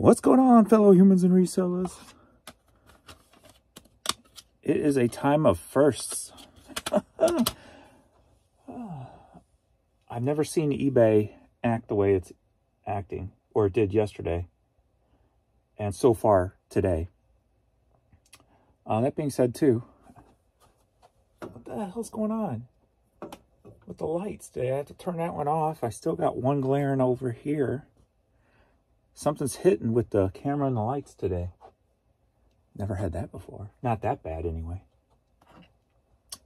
What's going on, fellow humans and resellers? It is a time of firsts. I've never seen eBay act the way it's acting, or it did yesterday, and so far today. That being said, too, what the hell's going on with the lights? Did I have to turn that one off? I still got one glaring over here. Something's hitting with the camera and the lights today. Never had that before. Not that bad, anyway.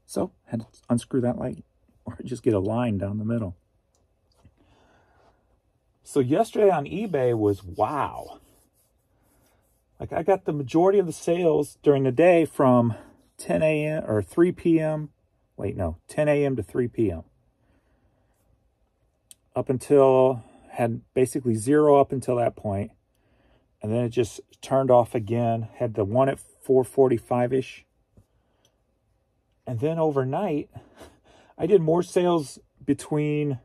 So, had to unscrew that light, or just get a line down the middle. So yesterday on eBay was wow. Like, I got the majority of the sales during the day from 10 a.m. or 3 p.m. Wait, no, 10 a.m. to 3 p.m. Up until, had basically zero up until that point. And then it just turned off again. Had the one at 4:45-ish. And then overnight, I did more sales between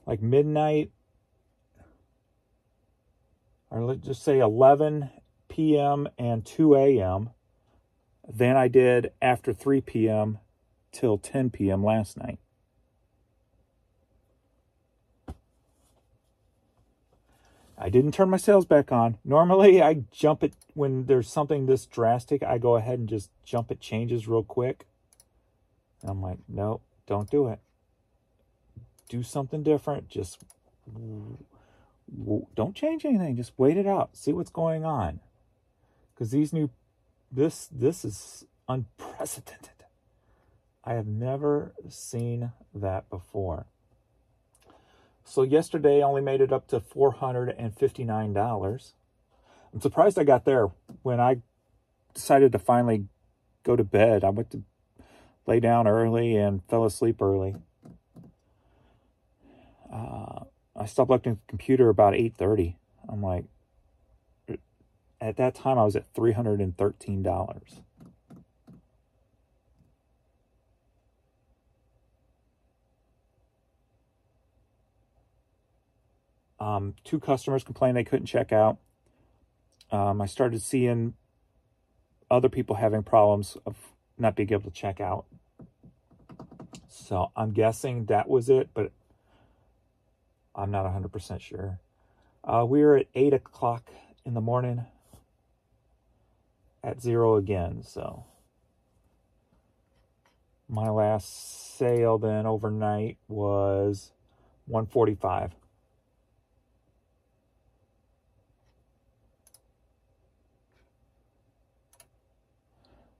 like midnight, or let's just say 11 p.m. and 2 a.m. than I did after 3 p.m. till 10 p.m. last night. I didn't turn my sales back on. Normally, I jump it when there's something this drastic. I go ahead and just jump at changes real quick. And I'm like, no, don't do it. Do something different. Just don't change anything. Just wait it out. See what's going on. Because this is unprecedented. I have never seen that before. So yesterday I only made it up to $459. I'm surprised I got there. When I decided to finally go to bed, I went to lay down early and fell asleep early. I stopped looking at the computer about 8:30. I'm like, at that time I was at $313. Two customers complained they couldn't check out. I started seeing other people having problems of not being able to check out. So I'm guessing that was it, but I'm not 100% sure. We were at 8 o'clock in the morning at zero again. So my last sale then overnight was $145.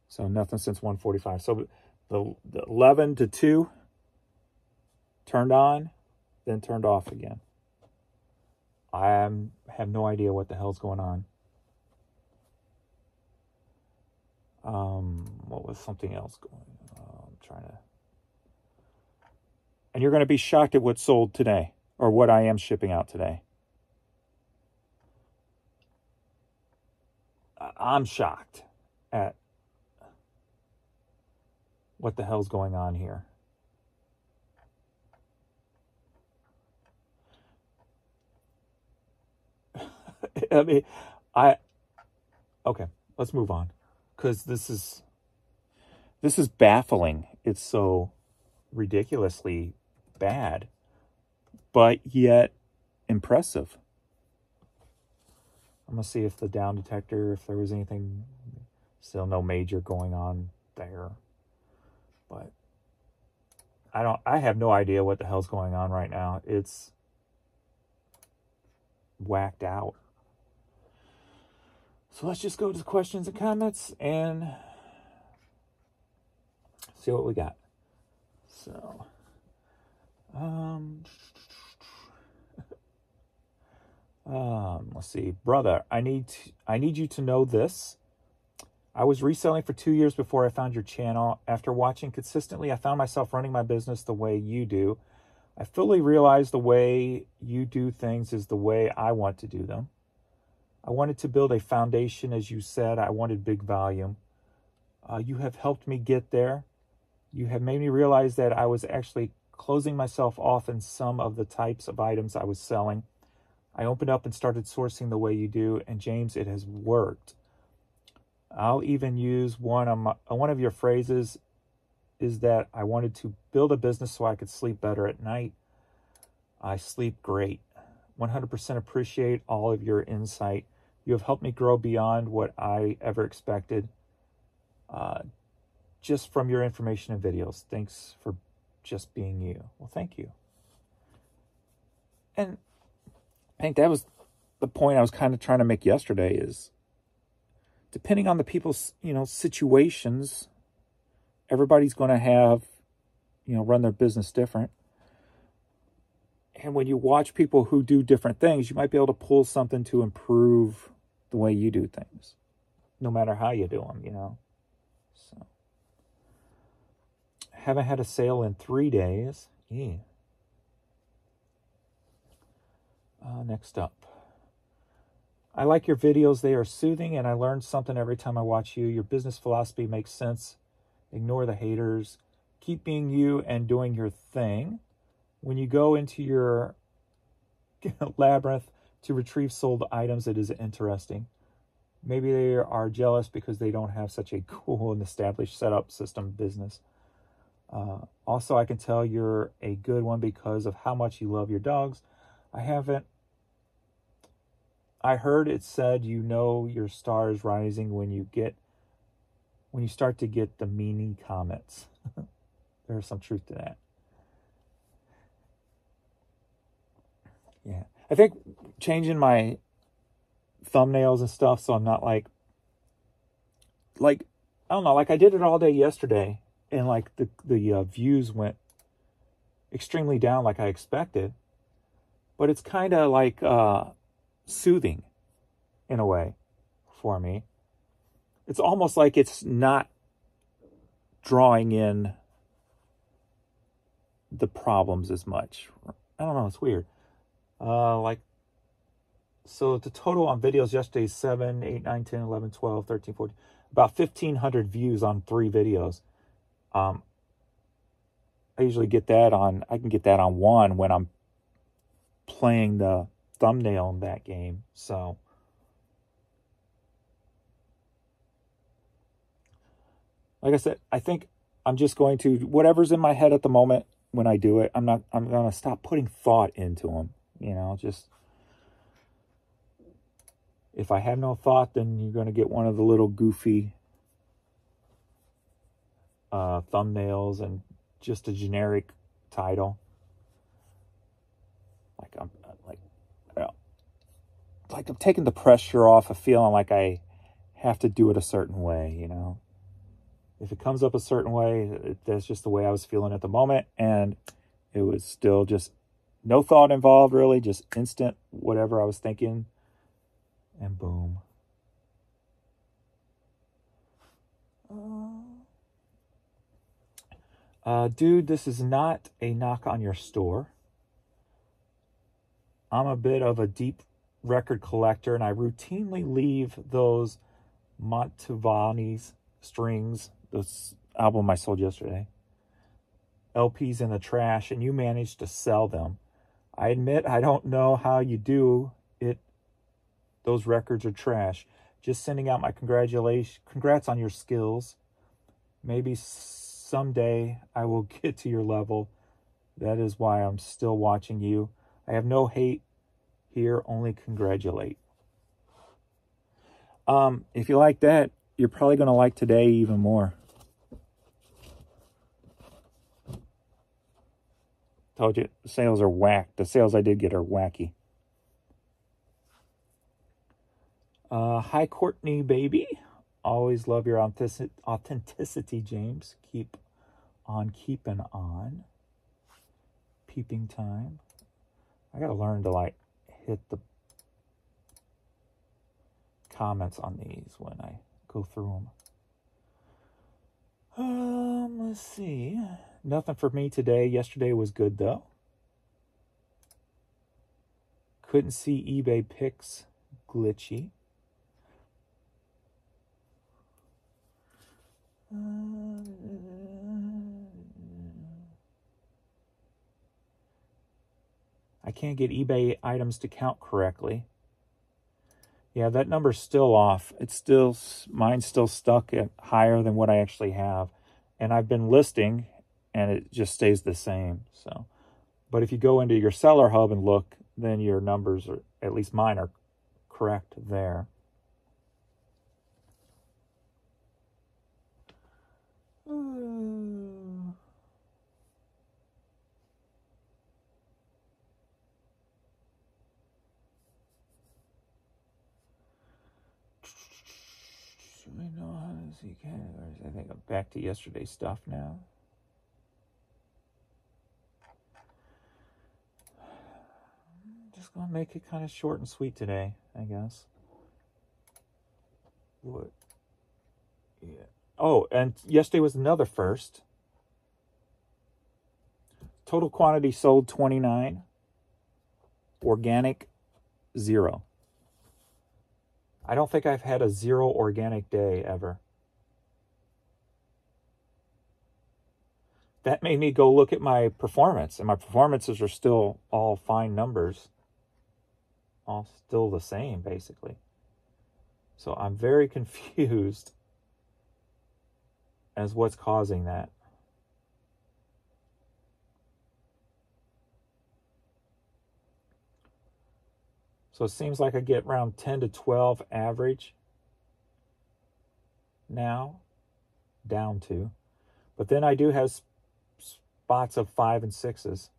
So nothing since 145. So the 11 to 2 turned on, then turned off again. I have no idea what the hell's going on. What was something else going on? I'm trying to... And you're going to be shocked at what sold today, or what I am shipping out today. I'm shocked at what the hell's going on here. I mean, okay, let's move on, because this is baffling. It's so ridiculously bad, but yet impressive. I'm gonna see if the down detector, if there was anything, still no major going on there. But I have no idea what the hell's going on right now. It's whacked out. So let's just go to the questions and comments and see what we got. So, let's see. Brother, I need you to know this. I was reselling for 2 years before I found your channel. After watching consistently, I found myself running my business the way you do. I fully realize the way you do things is the way I want to do them. I wanted to build a foundation, as you said. I wanted big volume. You have helped me get there. You have made me realize that I was actually closing myself off in some of the types of items I was selling. I opened up and started sourcing the way you do, and James, it has worked. I'll even use one of your phrases is that I wanted to build a business so I could sleep better at night. I sleep great. 100% appreciate all of your insight. You have helped me grow beyond what I ever expected. Just from your information and videos. Thanks for just being you. Well, thank you. And I think that was the point I was kind of trying to make yesterday is depending on the people's, situations, everybody's going to have, run their business different. And when you watch people who do different things, you might be able to pull something to improve the way you do things, no matter how you do them, So, haven't had a sale in 3 days. Yeah. Next up. I like your videos. They are soothing, and I learn something every time I watch you. Your business philosophy makes sense. Ignore the haters. Keep being you and doing your thing. When you go into your labyrinth to retrieve sold items, it is interesting. Maybe they are jealous because they don't have such a cool and established setup system business. Also, I can tell you're a good one because of how much you love your dogs. I heard it said your star is rising when you start to get the meanie comments. There's some truth to that. Yeah. I think changing my thumbnails and stuff so I'm not like I don't know, like I did it all day yesterday and like the views went extremely down like I expected. But it's kind of like soothing in a way for me. It's almost like it's not drawing in the problems as much. I don't know, it's weird. So the total on videos yesterday is 7, 8, 9, 10, 11, 12, 13, 14, about 1,500 views on 3 videos. I usually get that I can get that on one when I'm playing the thumbnail in that game. So like I said, I think I'm just going to, whatever's in my head at the moment when I do it, I'm going to stop putting thought into them, just if I have no thought, then you're going to get one of the little goofy thumbnails and just a generic title. Like I'm taking the pressure off of feeling like I have to do it a certain way, If it comes up a certain way, that's just the way I was feeling at the moment. And it was still just no thought involved, really, just instant whatever I was thinking. And boom. Dude, this is not a knock on your store. I'm a bit of a deep record collector, and I routinely leave those Mantovani's strings, this album I sold yesterday, LPs in the trash, and you managed to sell them. I admit I don't know how you do it. Those records are trash. Just sending out my congrats on your skills. Maybe someday I will get to your level. That is why I'm still watching you. I have no hate here, only congratulate. If you like that, you're probably going to like today even more. Told you, sales are whacked. The sales I did get are wacky. Hi, Courtney, baby. Always love your authenticity, James. Keep on keeping on. Peeping time. I got to learn to, hit the comments on these when I go through them. Let's see. Nothing for me today. Yesterday was good, though. Couldn't see eBay pics. Glitchy. I can't get eBay items to count correctly. Yeah, that number's still off. Mine's still stuck at higher than what I actually have. And I've been listing, and it just stays the same. So, but if you go into your seller hub and look, then your numbers, are, at least mine, are correct there. I know how to see categories. I think I'm back to yesterday's stuff now. Just gonna make it kind of short and sweet today, I guess. What? Yeah. Oh, and yesterday was another first. Total quantity sold 29. Organic 0. I don't think I've had a 0 organic day ever. That made me go look at my performance, and my performances are still all fine numbers. All still the same, basically. So I'm very confused as what's causing that. So it seems like I get around 10 to 12 average now, down to. But then I do have spots of 5 and 6s.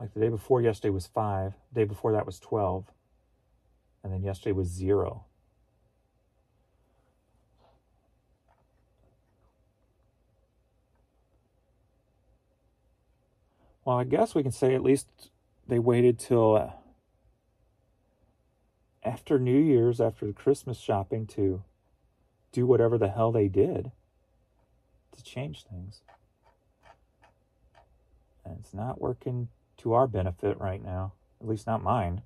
Like the day before yesterday was 5. The day before that was 12. And then yesterday was 0. Well, I guess we can say at least they waited till after New Year's, after the Christmas shopping, to do whatever the hell they did to change things. And it's not working to our benefit right now, at least not mine.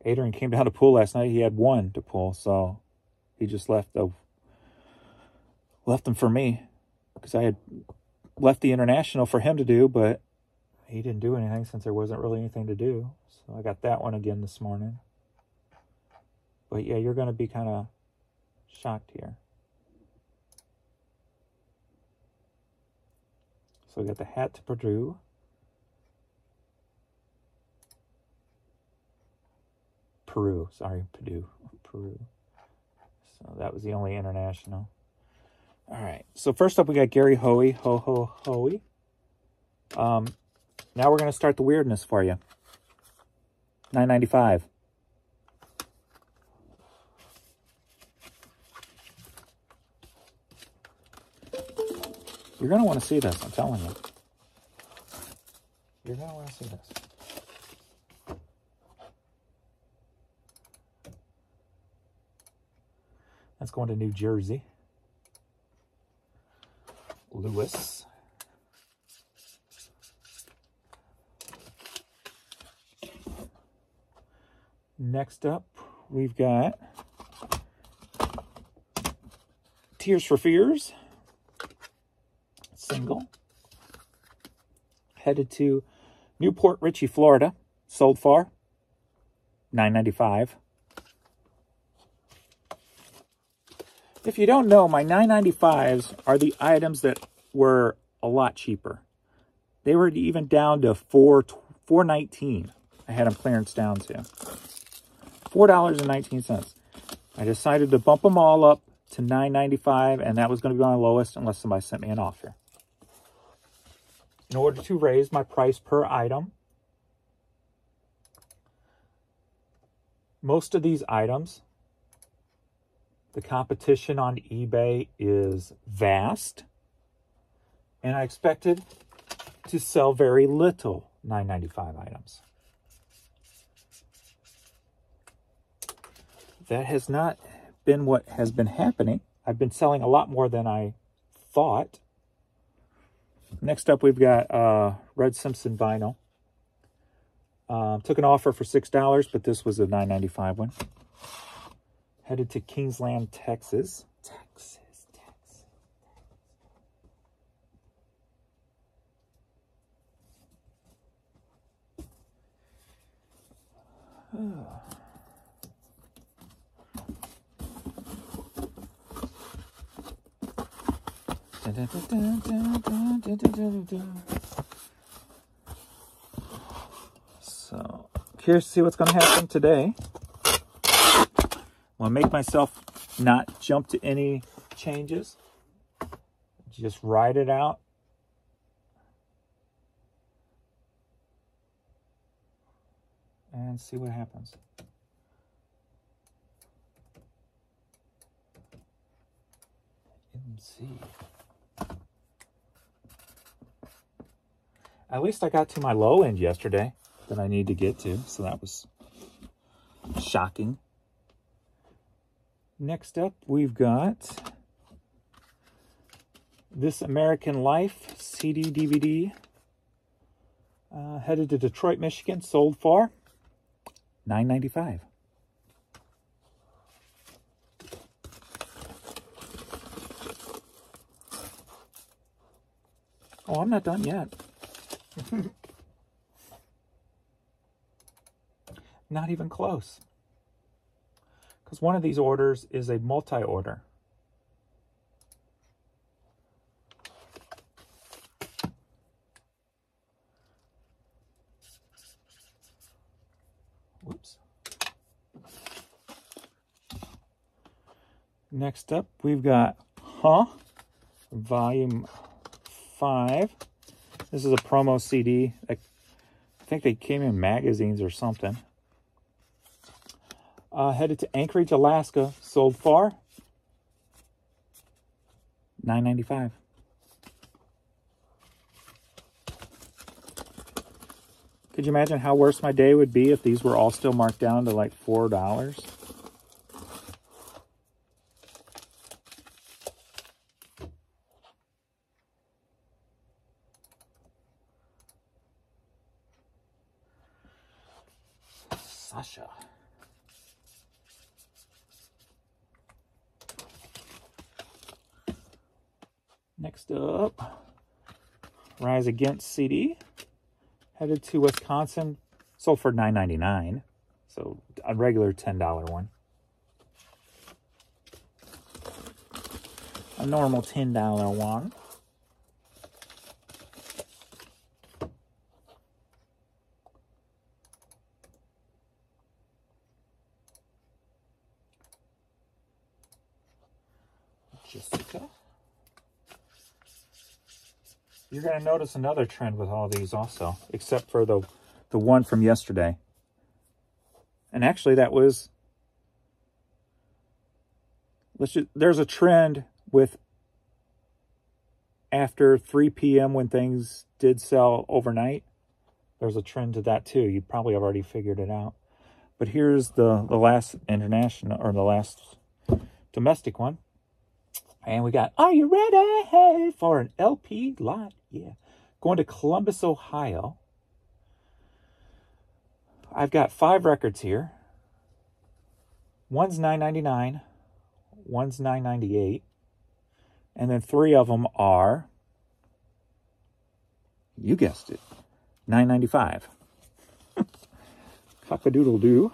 Adrian came down to pull last night. He had 1 to pull, so he just left them for me, because I had left the international for him to do, but he didn't do anything since there wasn't really anything to do. So I got that one again this morning. But yeah, you're going to be kind of shocked here. So we got the hat to Purdue. Peru. So that was the only international. All right. So first up, we got Gary Hoey. Hoey. Now we're going to start the weirdness for you. $9.95. You're going to want to see this, I'm telling you. You're going to want to see this. That's going to New Jersey. Lewis. Next up, we've got Tears for Fears. Single. Headed to Newport Richey, Florida. Sold for $9.95. If you don't know, my $9.95s are the items that were a lot cheaper. They were even down to $4.19. I had them clearance down to $4.19. I decided to bump them all up to $9.95, and that was going to be my lowest unless somebody sent me an offer. In order to raise my price per item, most of these items, the competition on eBay is vast, and I expected to sell very little $9.95 items. That has not been what has been happening. I've been selling a lot more than I thought. Next up, we've got Red Simpson vinyl. Took an offer for $6, but this was a $9.95 one. Headed to Kingsland, Texas. Texas. So, curious to see what's going to happen today. I'll make myself not jump to any changes. Just ride it out. And see what happens. MC. At least I got to my low end yesterday that I need to get to, so that was shocking. Next up, we've got This American Life CD, DVD. Headed to Detroit, Michigan. Sold for $9.95. Oh, I'm not done yet. Not even close. Because one of these orders is a multi-order. Whoops. Next up, we've got Volume 5. This is a promo CD. I think they came in magazines or something. Headed to Anchorage, Alaska. Sold for $9.95. Could you imagine how worse my day would be if these were all still marked down to like $4? Sasha. Next up, Rise Against CD. Headed to Wisconsin. Sold for $9.99. So a regular $10 one. A normal $10 one. Jessica. You're going to notice another trend with all these also, except for the one from yesterday. And actually that was, there's a trend with after 3 p.m. when things did sell overnight. There's a trend to that too. You probably have already figured it out. But here's the last international, or the last domestic one. And we got, are you ready for an LP lot? Yeah. Going to Columbus, Ohio. I've got 5 records here. One's $9.99. One's $9.98. And then 3 of them are, you guessed it, $9.95. Cock-a-doodle-doo.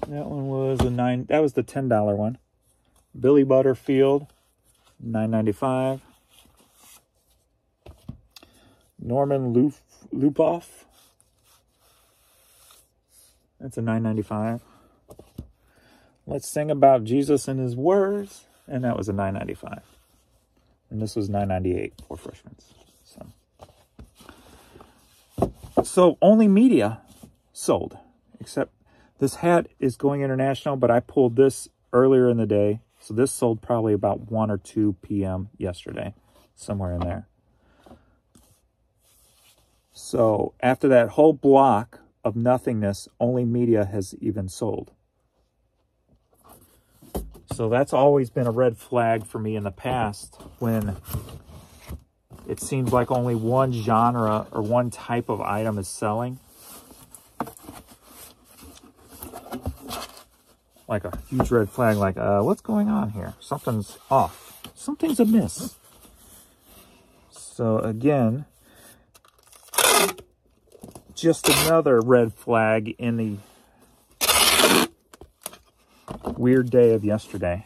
That one was that was the $10 one. Billy Butterfield, $9.95. Norman Lupoff. That's a $9.95. Let's Sing About Jesus and His Words. And that was a $9.95. And this was $9.98 for freshmen. So only media sold, except this hat is going international, but I pulled this earlier in the day. So this sold probably about 1 or 2 p.m. yesterday, somewhere in there. So after that whole block of nothingness, only media has even sold. So that's always been a red flag for me in the past when it seems like only one genre or one type of item is selling. Like a huge red flag, like, what's going on here? Something's off. Something's amiss. So again, just another red flag in the weird day of yesterday.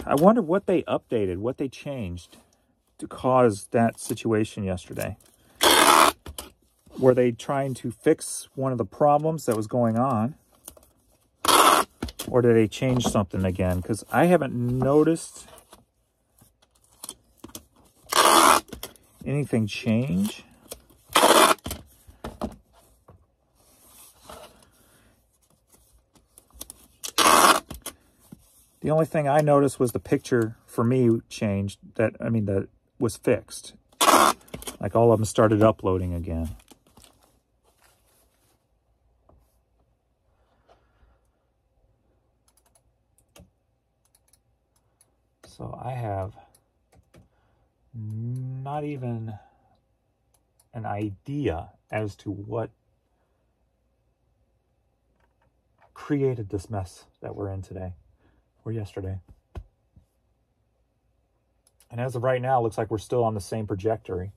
I wonder what they updated, what they changed to cause that situation yesterday. Were they trying to fix one of the problems that was going on? Or did they change something again? Because I haven't noticed anything change. The only thing I noticed was the picture for me changed. That was fixed. Like all of them started uploading again. So I have not even an idea as to what created this mess that we're in today. Or yesterday. And as of right now, it looks like we're still on the same trajectory.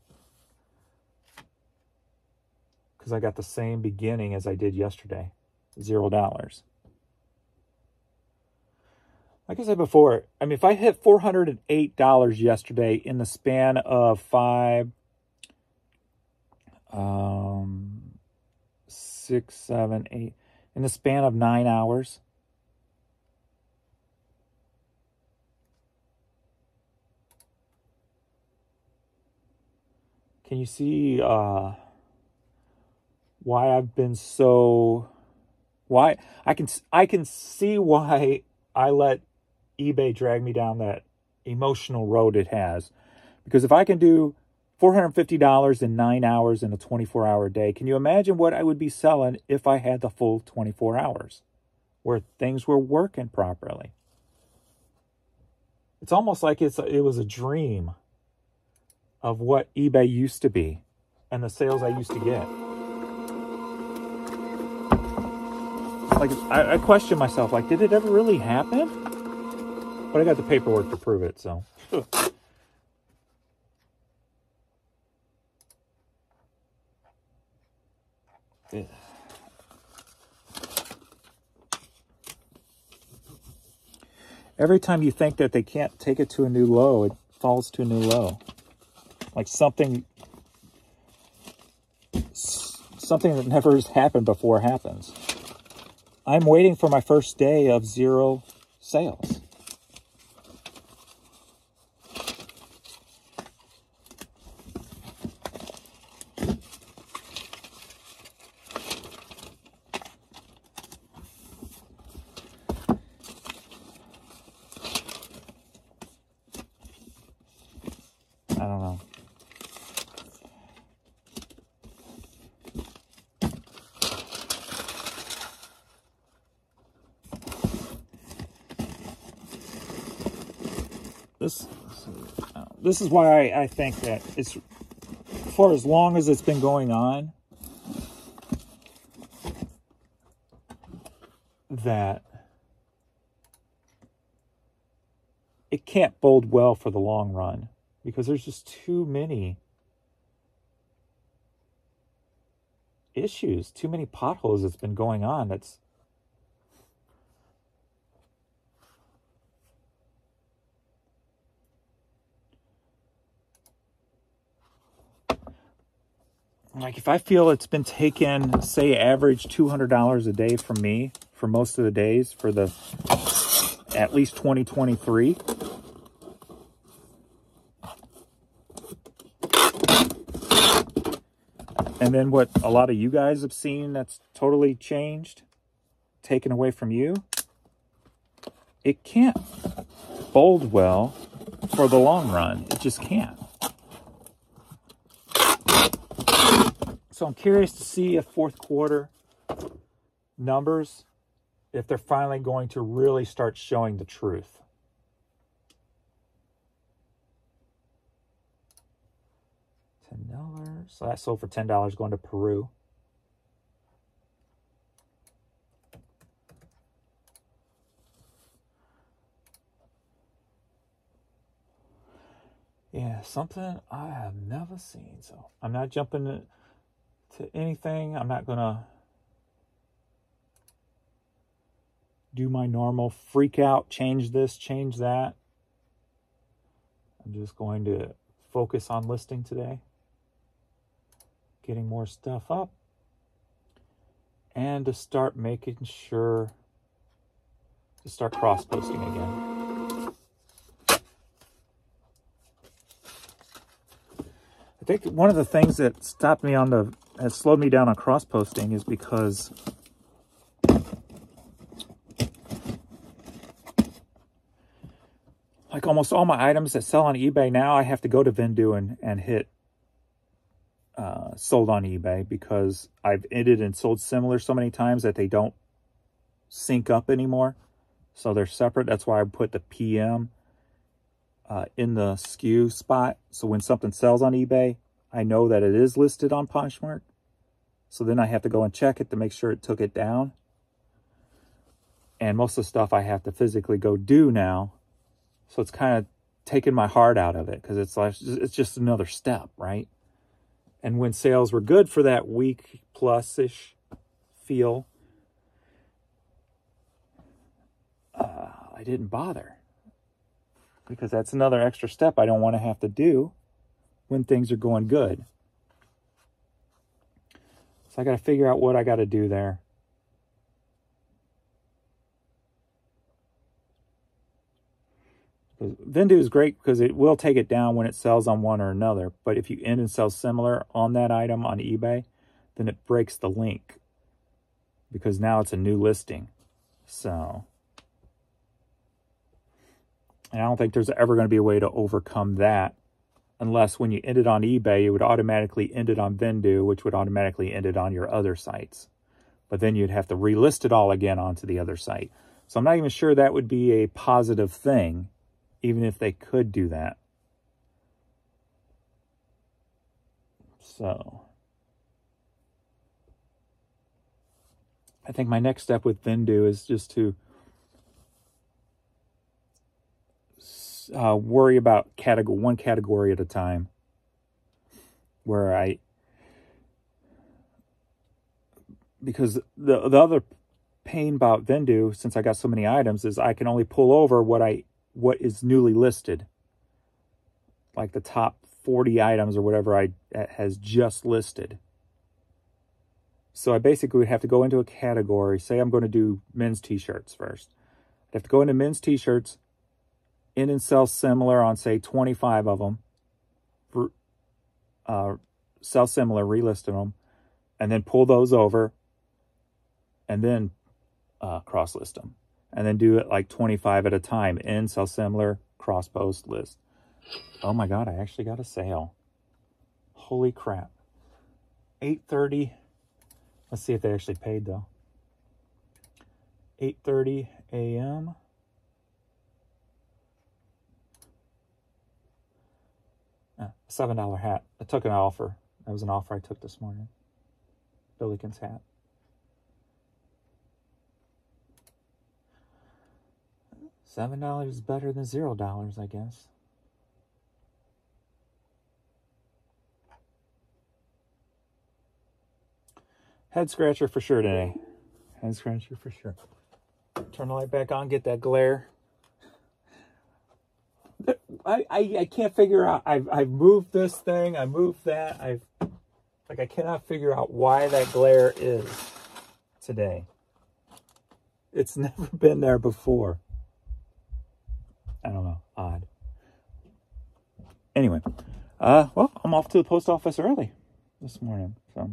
Because I got the same beginning as I did yesterday. $0. Like I said before, if I hit $408 yesterday in the span of 6, 7, 8, in the span of 9 hours, can you see why I've been so... Why I can see why I let eBay drag me down that emotional road it has. Because if I can do $450 in 9 hours in a 24-hour day, can you imagine what I would be selling if I had the full 24 hours where things were working properly? It's almost like it was a dream of what eBay used to be and the sales I used to get. Like, I question myself, like, did it ever really happen? But I got the paperwork to prove it, so. Yeah. Every time you think that they can't take it to a new low, it falls to a new low. Like something that never has happened before happens. I'm waiting for my first day of 0 sales. I don't know. This is why I think that it's, for as long as it's been going on, that it can't bode well for the long run, because there's just too many issues, too many potholes that's been going on. That's like, if I feel it's been taken, say, average $200 a day from me for most of the days for the at least 2023, and then what a lot of you guys have seen that's totally changed, taken away from you, it can't bode well for the long run. It just can't. So I'm curious to see if fourth quarter numbers, if they're finally going to really start showing the truth. $10. So that sold for $10 going to Peru. Yeah, something I have never seen. So I'm not jumping to anything. I'm not going to do my normal freak out, change this, change that. I'm just going to focus on listing today, getting more stuff up, and to start making sure to start cross-posting again. I think one of the things that stopped me has slowed me down on cross-posting is because like almost all my items that sell on eBay now, I have to go to Vendoo and hit sold on eBay, because I've edited and sold similar so many times that they don't sync up anymore. So they're separate. That's why I put the PM in the SKU spot. So when something sells on eBay, I know that it is listed on Poshmark. So then I have to go and check it to make sure it took it down. And most of the stuff I have to physically go do now. So it's kind of taken my heart out of it, because it's just another step, right? And when sales were good for that week plus-ish feel, I didn't bother, because that's another extra step I don't want to have to do when things are going good. So I got to figure out what I got to do there. Vendoo is great because it will take it down when it sells on one or another. But if you end and sell similar on that item on eBay, then it breaks the link, because now it's a new listing. So, and I don't think there's ever going to be a way to overcome that, unless when you end it on eBay, it would automatically end it on Vendoo, which would automatically end it on your other sites. But then you'd have to relist it all again onto the other site. So I'm not even sure that would be a positive thing, even if they could do that. So I think my next step with Vendoo is just to worry about one category at a time, because the other pain about Vendoo, since I got so many items, is I can only pull over what is newly listed, like the top 40 items or whatever has just listed. So I basically would have to go into a category. Say I'm going to do men's t-shirts first. I'd have to go into men's t-shirts, in and sell similar on, say, 25 of them, sell similar, relisting them, and then pull those over, and then cross-list them. And then do it like 25 at a time. In, sell similar, cross-post, list. Oh my God, I actually got a sale. Holy crap. 8:30. Let's see if they actually paid, though. 8:30 a.m. $7 hat. I took an offer. That was an offer I took this morning. Billikens hat. $7 is better than $0, I guess. Head scratcher for sure today. Head scratcher for sure. Turn the light back on, get that glare. I can't figure out. I've moved this thing. I moved that. I cannot figure out why that glare is today. It's never been there before. I don't know. Odd. Anyway, well, I'm off to the post office early this morning, so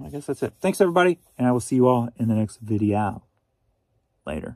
I guess that's it. Thanks, everybody, and I will see you all in the next video. Later.